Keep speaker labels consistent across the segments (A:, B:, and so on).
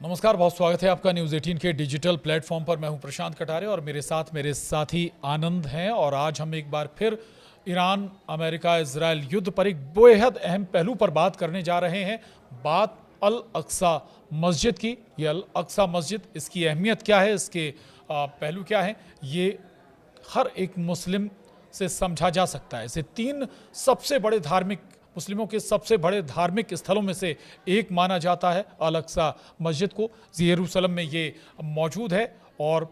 A: नमस्कार, बहुत स्वागत है आपका न्यूज़ 18 के डिजिटल प्लेटफॉर्म पर। मैं हूं प्रशांत कटारे और मेरे साथी आनंद हैं। और आज हम एक बार फिर ईरान अमेरिका इजराइल युद्ध पर एक बेहद अहम पहलू पर बात करने जा रहे हैं। बात अल अक्सा मस्जिद की। ये अल अक्सा मस्जिद, इसकी अहमियत क्या है, इसके पहलू क्या है, ये हर एक मुस्लिम से समझा जा सकता है। इसे तीन सबसे बड़े धार्मिक मुस्लिमों के सबसे बड़े धार्मिक स्थलों में से एक माना जाता है अल अक्सा मस्जिद को। यरूशलेम में ये मौजूद है और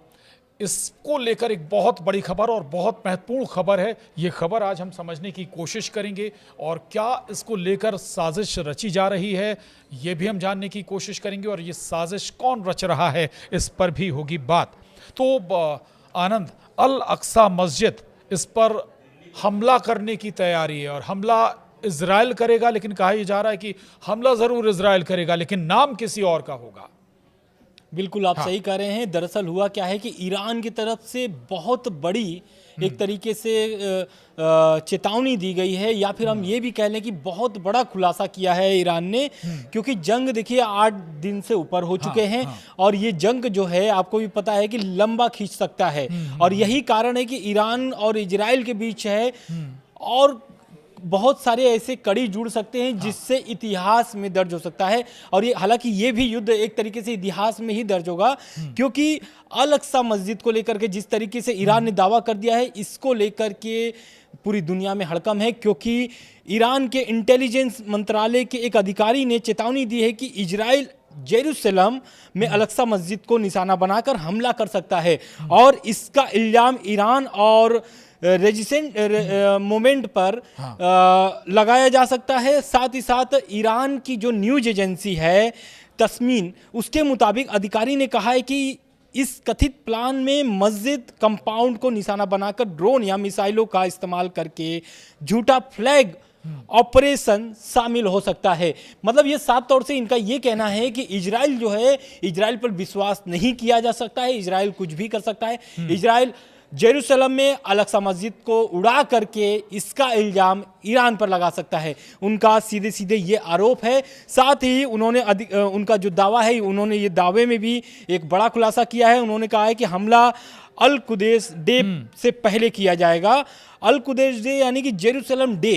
A: इसको लेकर एक बहुत बड़ी खबर और बहुत महत्वपूर्ण खबर है। ये खबर आज हम समझने की कोशिश करेंगे और क्या इसको लेकर साजिश रची जा रही है ये भी हम जानने की कोशिश करेंगे। और ये साजिश कौन रच रहा है इस पर भी होगी बात। तो आनंद, अल अक्सा मस्जिद, इस पर हमला करने की तैयारी है और हमला इजराइल करेगा, लेकिन कहा जा रहा है कि हमला जरूर इजराइल करेगा लेकिन नाम किसी और का होगा।
B: बिल्कुल आप सही कह रहे हैं। दरअसल हुआ क्या है कि ईरान की तरफ से बहुत बड़ी एक तरीके से चेतावनी दी गई है, या फिर हम ये भी कह लें कि बहुत बड़ा खुलासा किया है ईरान ने, क्योंकि जंग देखिए 8 दिन से ऊपर हो चुके हैं। और ये जंग जो है आपको भी पता है कि लंबा खींच सकता है और यही कारण है कि ईरान और इजराइल के बीच है और बहुत सारे ऐसे कड़ी जुड़ सकते हैं जिससे इतिहास में दर्ज हो सकता है। और ये हालांकि ये भी युद्ध एक तरीके से इतिहास में ही दर्ज होगा, क्योंकि अल अक्सा मस्जिद को लेकर के जिस तरीके से ईरान ने दावा कर दिया है, इसको लेकर के पूरी दुनिया में हड़कंप है। क्योंकि ईरान के इंटेलिजेंस मंत्रालय के एक अधिकारी ने चेतावनी दी है कि इजराइल जेरूसलम में अल अक्सा मस्जिद को निशाना बनाकर हमला कर सकता है और इसका इल्जाम ईरान और रेजिस्टेंट मूवमेंट पर लगाया जा सकता है। साथ ही साथ ईरान की जो न्यूज एजेंसी है तस्मीन, उसके मुताबिक अधिकारी ने कहा है कि इस कथित प्लान में मस्जिद कंपाउंड को निशाना बनाकर ड्रोन या मिसाइलों का इस्तेमाल करके झूठा फ्लैग ऑपरेशन शामिल हो सकता है। मतलब ये साफ तौर से इनका ये कहना है कि इजराइल जो है, इजराइल पर विश्वास नहीं किया जा सकता है, इजराइल कुछ भी कर सकता है। इजराइल जेरूसलम में अल अक्सा मस्जिद को उड़ा करके इसका इल्जाम ईरान पर लगा सकता है। उनका सीधे सीधे ये आरोप है। साथ ही उन्होंने उनका जो दावा है, उन्होंने ये दावे में भी एक बड़ा खुलासा किया है। उन्होंने कहा है कि हमला अल कुद्स डे से पहले किया जाएगा। अल कुद्स डे यानी कि जेरूसलम डे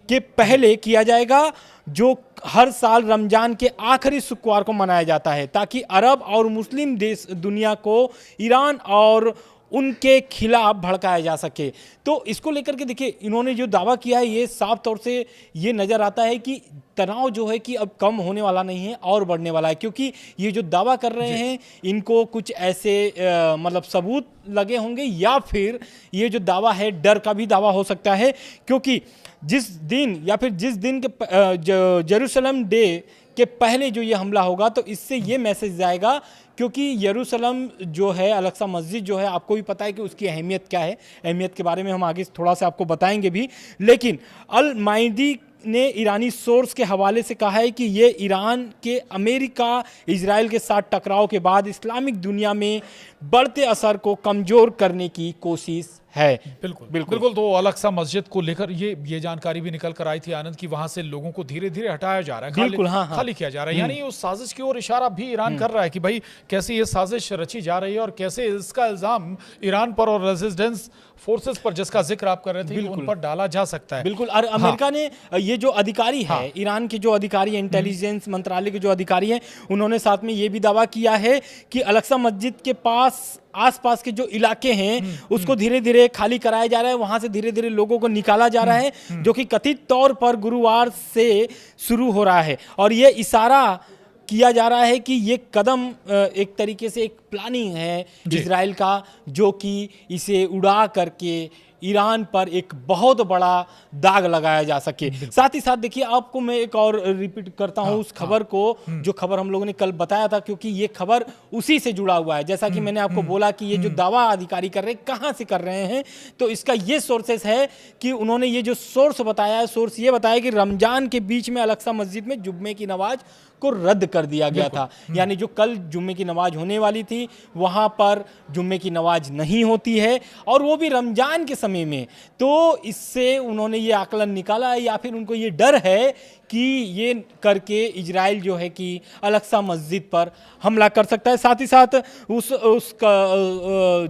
B: के पहले किया जाएगा, जो हर साल रमजान के आखिरी शुक्रवार को मनाया जाता है, ताकि अरब और मुस्लिम देश दुनिया को ईरान और उनके खिलाफ भड़काया जा सके। तो इसको लेकर के देखिए इन्होंने जो दावा किया है, ये साफ तौर से ये नज़र आता है कि तनाव जो है कि अब कम होने वाला नहीं है और बढ़ने वाला है। क्योंकि ये जो दावा कर रहे हैं इनको कुछ ऐसे मतलब सबूत लगे होंगे, या फिर ये जो दावा है डर का भी दावा हो सकता है। क्योंकि जिस दिन के जेरूसलम डे के पहले जो ये हमला होगा, तो इससे ये मैसेज जाएगा, क्योंकि यरूशलेम जो है, अल अक्सा मस्जिद जो है, आपको भी पता है कि उसकी अहमियत क्या है। अहमियत के बारे में हम आगे थोड़ा सा आपको बताएंगे भी। लेकिन अल माइदी ने ईरानी सोर्स के हवाले से कहा है कि ये ईरान के अमेरिका इजराइल के साथ टकराव के बाद इस्लामिक दुनिया में बढ़ते असर को कमज़ोर करने की कोशिश है।
A: बिल्कुल। तो अल अक्सा मस्जिद को लेकर ये जानकारी भी निकल कर आई थी आनंद की वहां से लोगों को धीरे धीरे हटाया जा रहा है, खाली किया जा रहा है। यानी उस साजिश की ओर इशारा भी ईरान कर रहा है कि भाई कैसे ये साजिश रची जा रही है और कैसे इसका इल्जाम ईरान पर और रेजिस्टेंस फोर्सेस पर, जिसका जिक्र आप कर रहे थे, उन पर डाला जा सकता है।
B: बिल्कुल। और अमेरिका ने ये जो अधिकारी है, ईरान के जो अधिकारी है, इंटेलिजेंस मंत्रालय के जो अधिकारी हैं, उन्होंने साथ में ये भी दावा किया है कि अल अक्सा मस्जिद के आसपास के जो इलाके हैं उसको धीरे धीरे खाली कराया जा रहा है, वहां से धीरे धीरे लोगों को निकाला जा रहा है, जो कि कथित तौर पर गुरुवार से शुरू हो रहा है। और ये इशारा किया जा रहा है कि ये कदम एक तरीके से एक प्लानिंग है इजराइल का, जो कि इसे उड़ा करके ईरान पर एक बहुत बड़ा दाग लगाया जा सके। साथ ही साथ देखिए, आपको मैं एक और रिपीट करता हूं उस खबर को, जो खबर हम लोगों ने कल बताया था, क्योंकि ये खबर उसी से जुड़ा हुआ है। जैसा कि मैंने आपको बोला कि ये जो दावा अधिकारी कर रहे हैं, कहां से कर रहे हैं, तो इसका ये सोर्सेस है कि उन्होंने ये जो सोर्स बताया है, सोर्स ये बताया कि रमजान के बीच में अल अक्सा मस्जिद में जुम्मे की नमाज को रद्द कर दिया गया था। यानी जो कल जुम्मे की नमाज होने वाली थी, वहां पर जुम्मे की नमाज नहीं होती है, और वो भी रमजान के समय में। तो इससे उन्होंने ये आकलन निकाला है, या फिर उनको ये डर है कि ये करके इजराइल जो है कि अल-अक्सा मस्जिद पर हमला कर सकता है। साथ ही साथ उसका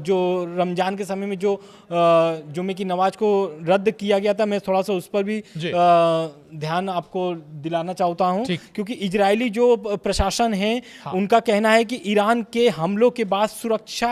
B: जो रमज़ान के समय में जो जुमे की नमाज को रद्द किया गया था, मैं थोड़ा सा उस पर भी ध्यान आपको दिलाना चाहता हूं, क्योंकि इजरायली जो प्रशासन है उनका कहना है कि ईरान के हमलों के बाद सुरक्षा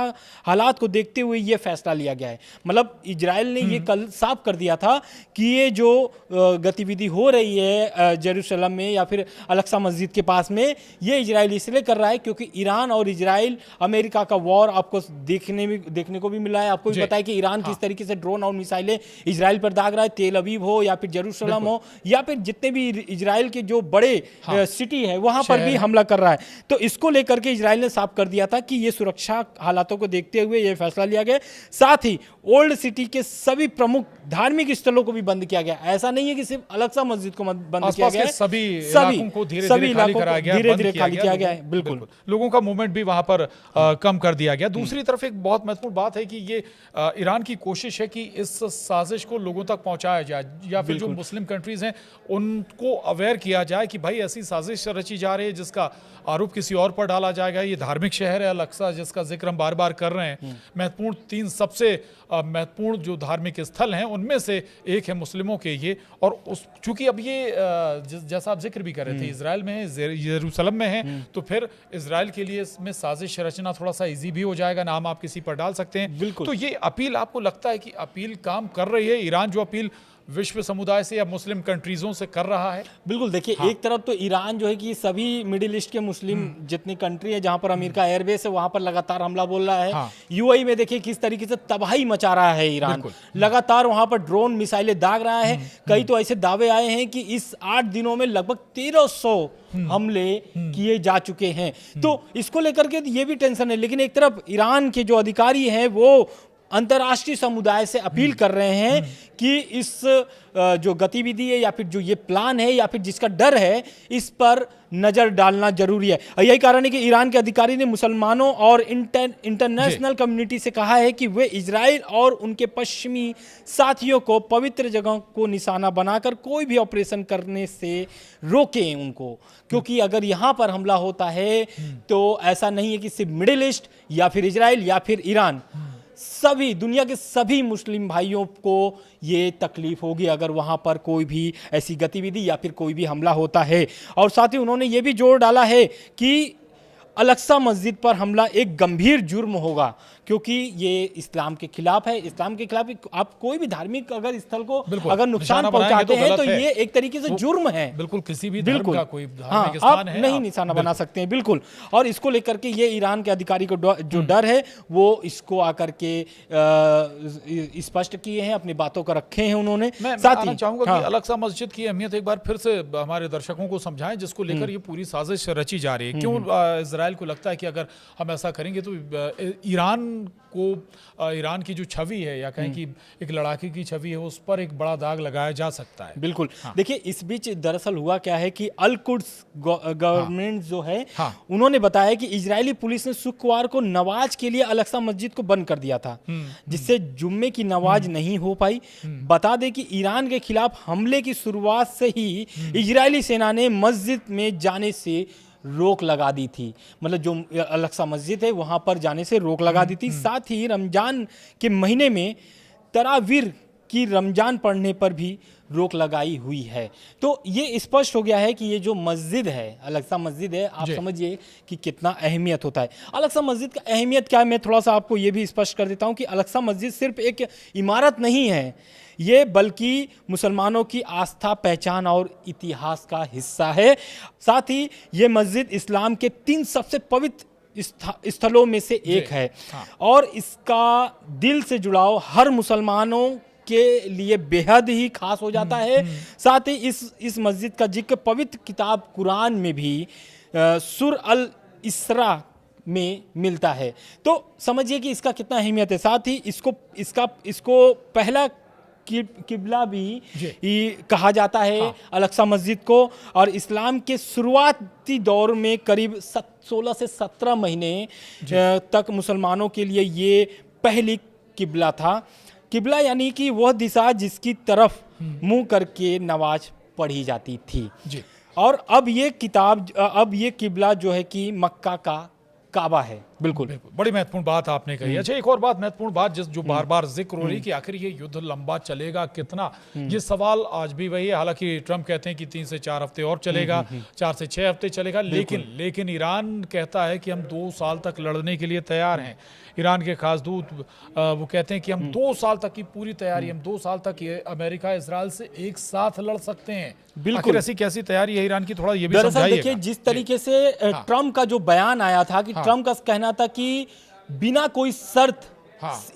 B: हालात को देखते हुए ये फैसला लिया गया है। मतलब इजराइल ने ये कल साफ कर दिया था कि ये जो गतिविधि हो रही है जेरूसलम में या फिर अल-अक्सा मस्जिद के पास में, ये इजराइल इसलिए कर रहा है क्योंकि ईरान और इजराइल अमेरिका का वॉर आपको देखने को भी मिला है। आपको भी पता है कि ईरान किस तरीके से ड्रोन और मिसाइलें इजराइल पर दाग रहा है, तेल अवीव हो या फिर जेरूसलम हो या फिर जितने भी इजराइल के जो बड़े सिटी है वहां पर भी हमला कर रहा है। तो इसको लेकर के इजराइल ने साफ कर दिया था कि ये सुरक्षा हालातों को देखते हुए ये फैसला लिया गया। साथ ही ओल्ड सिटी के सभी प्रमुख धार्मिक स्थलों को भी बंद किया गया। ऐसा नहीं है कि सिर्फ अल-अक्सा मस्जिद को बंद किया गया है,
A: सभी इलाकों को धीरे-धीरे खाली कराया गया,
B: धीरे-धीरे खाली किया गया है। बिल्कुल
A: लोगों का मूवमेंट भी वहां पर कम कर दिया गया। दूसरी तरफ एक बहुत महत्वपूर्ण बात है कि ये ईरान की कोशिश है कि इस साजिश को लोगों तक पहुंचाया जाए या फिर जो मुस्लिम कंट्रीज हैं उनको अवेयर किया जाए कि भाई ऐसी साजिश रची जा रही है जिसका आरोप किसी और पर डाला जाएगा। ये धार्मिक शहर है अल-अक्सा जिसका जिक्र हम बार बार कर रहे हैं। महत्वपूर्ण 3 सबसे महत्वपूर्ण जो धार्मिक स्थल हैं उनमें से एक है मुस्लिमों के ये, और चूंकि अब ये जैसा आप जिक्र भी कर रहे थे इजराइल में है, यरूशलेम में है, तो फिर इजराइल के लिए इसमें साजिश रचना थोड़ा सा इजी भी हो जाएगा, नाम आप किसी पर डाल सकते हैं।
B: बिल्कुल।
A: तो ये अपील आपको लगता है कि अपील काम कर रही है? ईरान जो अपील विश्व समुदाय से या मुस्लिम कंट्रीजों से कर रहा है?
B: बिल्कुल, देखिए एक तरफ तो ईरान जो है कि सभी मिडिल ईस्ट के मुस्लिम जितनी कंट्री है जहां पर अमेरिका एयरबेस है वहां पर लगातार हमला बोल रहा है। यूएई में देखिए किस तरीके से तबाही मचा रहा है ईरान, लगातार वहां पर ड्रोन मिसाइलें दाग रहा है। कई तो ऐसे दावे आए हैं कि इस 8 दिनों में लगभग 1300 हमले किए जा चुके हैं। तो इसको लेकर के ये भी टेंशन है। लेकिन एक तरफ ईरान के जो अधिकारी हैं वो अंतर्राष्ट्रीय समुदाय से अपील कर रहे हैं कि इस जो गतिविधि है या फिर जो ये प्लान है या फिर जिसका डर है इस पर नजर डालना जरूरी है। यही कारण है कि ईरान के अधिकारी ने मुसलमानों और इंटरनेशनल कम्युनिटी से कहा है कि वे इजराइल और उनके पश्चिमी साथियों को पवित्र जगहों को निशाना बनाकर कोई भी ऑपरेशन करने से रोकें उनको, क्योंकि अगर यहाँ पर हमला होता है तो ऐसा नहीं है कि सिर्फ मिडिल ईस्ट या फिर इजराइल या फिर ईरान, सभी दुनिया के सभी मुस्लिम भाइयों को ये तकलीफ होगी अगर वहां पर कोई भी ऐसी गतिविधि या फिर कोई भी हमला होता है। और साथ ही उन्होंने ये भी जोर डाला है कि अल-अक्सा मस्जिद पर हमला एक गंभीर जुर्म होगा, क्योंकि ये इस्लाम के खिलाफ है। इस्लाम के खिलाफ आप कोई भी धार्मिक अगर स्थल को अगर नुकसान पहुंचाते हैं तो ये एक तरीके से जुर्म है।
A: बिल्कुल, किसी भी धर्म का कोई
B: धार्मिक स्थान है नहीं निशाना बना सकते हैं। बिल्कुल, और इसको लेकर के ये ईरान के अधिकारी को जो डर है वो इसको आकर के स्पष्ट किए हैं, अपनी बातों को रखे हैं उन्होंने।
A: साथ ही चाहूंगा कि अल-अक्सा मस्जिद की अहमियत एक बार फिर से हमारे दर्शकों को समझाएं, जिसको लेकर ये पूरी साजिश रची जा रही है। क्यों इजराइल को लगता है कि अगर हम ऐसा करेंगे तो ईरान की जो छवि है या कहें कि एक लड़ाके की छवि है उस पर एक बड़ा दाग लगाया जा सकता है।
B: बिल्कुल। देखिए इस बीच दरअसल हुआ क्या है कि अल कुड्स गवर्नमेंट जो है उन्होंने बताया कि इजरायली पुलिस ने शुक्रवार को नमाज के लिए अल-अक्सा मस्जिद को बंद कर दिया था, जिससे जुम्मे की नमाज नहीं हो पाई। बता दें कि ईरान के खिलाफ हमले की शुरुआत से ही इजरायली सेना ने मस्जिद में जाने से रोक लगा दी थी, मतलब जो अल-अक्सा मस्जिद है वहां पर जाने से रोक लगा दी थी। साथ ही रमजान के महीने में तरावीर की रमजान पढ़ने पर भी रोक लगाई हुई है। तो ये स्पष्ट हो गया है कि ये जो मस्जिद है अल-अक्सा मस्जिद है, आप समझिए कि कितना अहमियत होता है। अल-अक्सा मस्जिद का अहमियत क्या है, मैं थोड़ा सा आपको ये भी स्पष्ट कर देता हूँ कि अल-अक्सा मस्जिद सिर्फ एक इमारत नहीं है, ये बल्कि मुसलमानों की आस्था, पहचान और इतिहास का हिस्सा है। साथ ही ये मस्जिद इस्लाम के 3 सबसे पवित्र स्थलों में से एक है और इसका दिल से जुड़ाव हर मुसलमानों के लिए बेहद ही खास हो जाता है। साथ ही इस मस्जिद का जिक्र पवित्र किताब कुरान में भी सूर अल इसरा में मिलता है। तो समझिए कि इसका कितना अहमियत है। साथ ही इसको पहला किबला भी कहा जाता है अल-अक्सा मस्जिद को, और इस्लाम के शुरुआती दौर में करीब 16 से 17 महीने तक मुसलमानों के लिए ये पहली किबला था। किबला यानी कि वह दिशा जिसकी तरफ मुंह करके नमाज पढ़ी जाती थी।
A: जी।
B: और अब ये किबला जो है कि मक्का का काबा है। बिल्कुल
A: बिल्कुल, बड़ी महत्वपूर्ण बात आपने कही। अच्छा, एक और बात महत्वपूर्ण बात जो बार बार जिक्र हो रही कि आखिर ये युद्ध लंबा चलेगा कितना, ये सवाल आज भी वही है। हालांकि ट्रंप कहते हैं कि 3 से 4 हफ्ते और चलेगा, 4 से 6 हफ्ते चलेगा, लेकिन ईरान कहता है कि हम 2 साल तक लड़ने के लिए तैयार हैं। ईरान के खास दूत वो कहते हैं कि हम 2 साल तक की पूरी तैयारी, हम 2 साल तक ये अमेरिका इजराइल से एक साथ लड़ सकते हैं।
B: बिल्कुल,
A: ऐसी कैसी तैयारी है ईरान की, थोड़ा ये भी
B: दरअसल
A: समझाइएगा।
B: देखिए, जिस तरीके से ट्रंप का जो बयान आया था कि ट्रंप का कहना था कि बिना कोई शर्त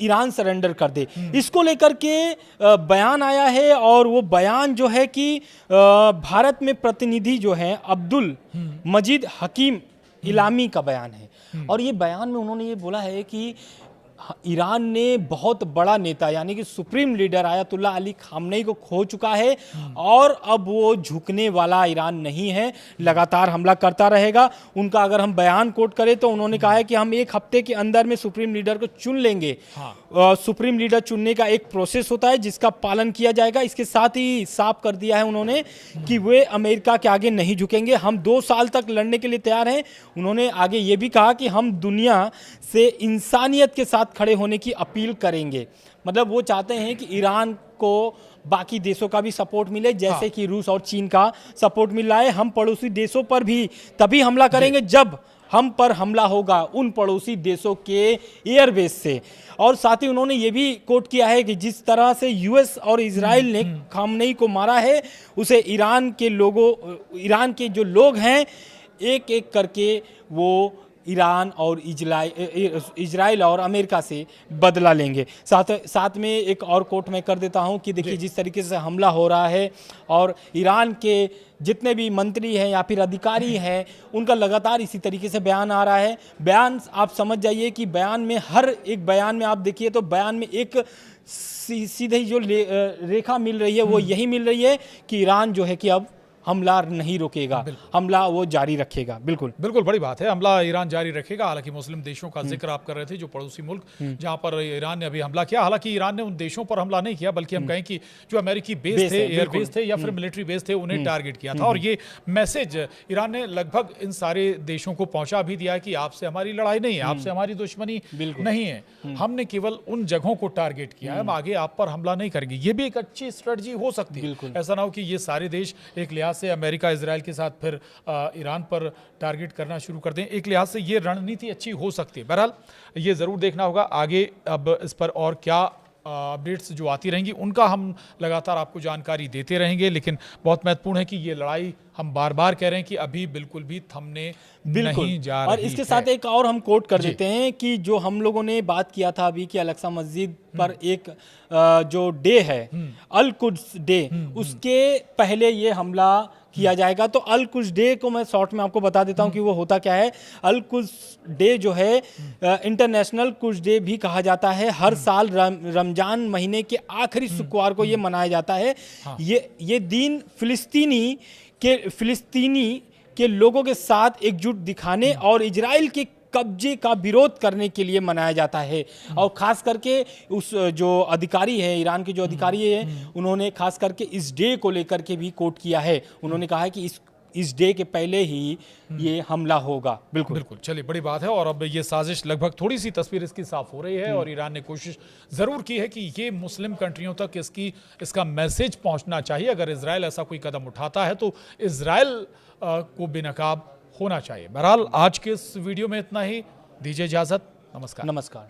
B: ईरान सरेंडर कर दे, इसको लेकर के बयान आया है। और वो बयान जो है कि भारत में प्रतिनिधि जो है अब्दुल मजीद हकीम इलामी का बयान है। और ये बयान में उन्होंने ये बोला है कि ईरान ने बहुत बड़ा नेता यानी कि supreme leader Ayatollah Ali Khamenei को खो चुका है और अब वो झुकने वाला ईरान नहीं है, लगातार हमला करता रहेगा। उनका अगर हम बयान कोट करें तो उन्होंने कहा है कि हम 1 हफ्ते के अंदर में सुप्रीम लीडर को चुन लेंगे। सुप्रीम लीडर चुनने का एक प्रोसेस होता है जिसका पालन किया जाएगा। इसके साथ ही साफ कर दिया है उन्होंने कि वे अमेरिका के आगे नहीं झुकेंगे, हम 2 साल तक लड़ने के लिए तैयार हैं। उन्होंने आगे ये भी कहा कि हम दुनिया से इंसानियत के साथ खड़े होने की अपील करेंगे। मतलब वो चाहते हैं कि ईरान को बाकी देशों का भी सपोर्ट मिले, जैसे कि रूस और चीन का सपोर्ट मिल रहा है। हम पड़ोसी देशों पर भी तभी हमला करेंगे जब हम पर हमला होगा उन पड़ोसी देशों के एयरबेस से। और साथ ही उन्होंने ये भी कोट किया है कि जिस तरह से यूएस और इजराइल ने खामनेई को मारा है, उसे ईरान के जो लोग हैं एक एक करके वो ईरान और इजराइल और अमेरिका से बदला लेंगे। साथ में एक और कोट मैं कर देता हूं कि देखिए, जिस तरीके से हमला हो रहा है और ईरान के जितने भी मंत्री हैं या फिर अधिकारी हैं, उनका लगातार इसी तरीके से बयान आ रहा है। बयान आप समझ जाइए कि बयान में हर एक बयान में आप देखिए तो बयान में एक सीधी जो रेखा मिल रही है वो यही मिल रही है कि ईरान जो है कि अब हमला नहीं रोकेगा, हमला वो जारी रखेगा। बिल्कुल
A: बिल्कुल, बड़ी बात है, हमला ईरान जारी रखेगा। हालांकि मुस्लिम देशों का जिक्र आप कर रहे थे, जो पड़ोसी मुल्क जहां पर ईरान ने अभी हमला किया। हालांकि ईरान ने उन देशों पर हमला नहीं किया, बल्कि हम कहें कि जो अमेरिकी बेस थे, एयर बेस थे या फिर मिलिट्री बेस थे, उन्हें टारगेट किया था। और ये मैसेज ईरान ने लगभग इन सारे देशों को पहुंचा भी दिया है कि आपसे हमारी लड़ाई नहीं है, आपसे हमारी दुश्मनी नहीं है, हमने केवल उन जगहों को टारगेट किया है, हम आगे आप पर हमला नहीं करेंगे। ये भी एक अच्छी स्ट्रेटजी हो सकती है। ऐसा ना हो कि ये सारे देश एक लिहाज से अमेरिका इजराइल के साथ फिर ईरान पर टारगेट करना शुरू कर दें। एक लिहाज से ये रणनीति अच्छी हो सकती है। बहरहाल ये जरूर देखना होगा आगे, अब इस पर और क्या अपडेट्स जो आती रहेंगी उनका हम लगातार आपको जानकारी देते रहेंगे। लेकिन बहुत महत्वपूर्ण है कि ये लड़ाई हम बार बार कह रहे हैं कि अभी बिल्कुल भी थमने नहीं जा रही है।
B: और इसके साथ एक और हम कोट कर देते हैं कि जो हम लोगों ने बात किया था अभी कि अल-अक्सा मस्जिद पर एक जो डे है, अल कुद्स डे, उसके पहले ये हमला किया जाएगा। तो अल कुद्स डे को मैं शॉर्ट में आपको बता देता हूं कि वो होता क्या है। अल कुद्स डे जो है इंटरनेशनल कुद्स डे भी कहा जाता है। हर साल रमजान महीने के आखिरी शुक्रवार को ये मनाया जाता है। ये दिन फिलिस्तीनी के लोगों के साथ एकजुट दिखाने और इजराइल के कब्जे का विरोध करने के लिए मनाया जाता है। और खास करके उस जो अधिकारी है, ईरान के जो अधिकारी है, उन्होंने खास करके इस डे को लेकर के भी कोट किया है। उन्होंने कहा है कि इस डे के पहले ही ये हमला होगा। बिल्कुल
A: बिल्कुल, चलिए, बड़ी बात है। और अब ये साजिश लगभग थोड़ी सी तस्वीर इसकी साफ हो रही है और ईरान ने कोशिश जरूर की है कि ये मुस्लिम कंट्रियों तक इसका मैसेज पहुंचना चाहिए। अगर इजराइल ऐसा कोई कदम उठाता है तो इजराइल को बेनकाब होना चाहिए। बहरहाल आज के इस वीडियो में इतना ही, दीजिए इजाजत, नमस्कार।